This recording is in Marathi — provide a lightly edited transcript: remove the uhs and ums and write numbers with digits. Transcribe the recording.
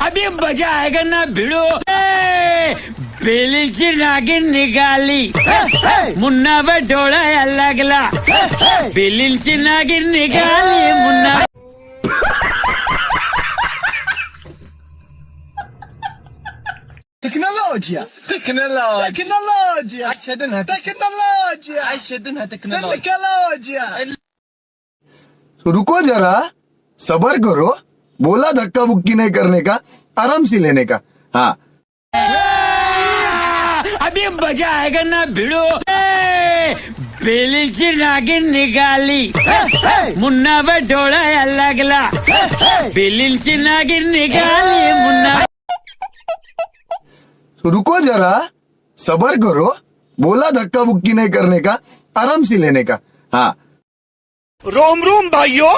अभी मजा आएगा ना भिड़ो. बेलीची नागिन निघाली, मुन्नावर डोळा लागला. बेलीची नागिन निघाली, मुन्ना. Tecnologia. रुको जरा, सबर करो. बोला धक्का बुक्की नहीं करने का, आराम से लेने का. हाँ, अभी मजा आएगा ना भिड़ो. बेलीची नागिन निघाली, मुन्नावर डोळा लागला. बेलीची नागिन निघाली, मुन्ना. रुको जरा, सबर करो. बोला धक्का बुक्की नहीं करने का, आराम से लेने का. हाँ, रोम रोम भाइयों.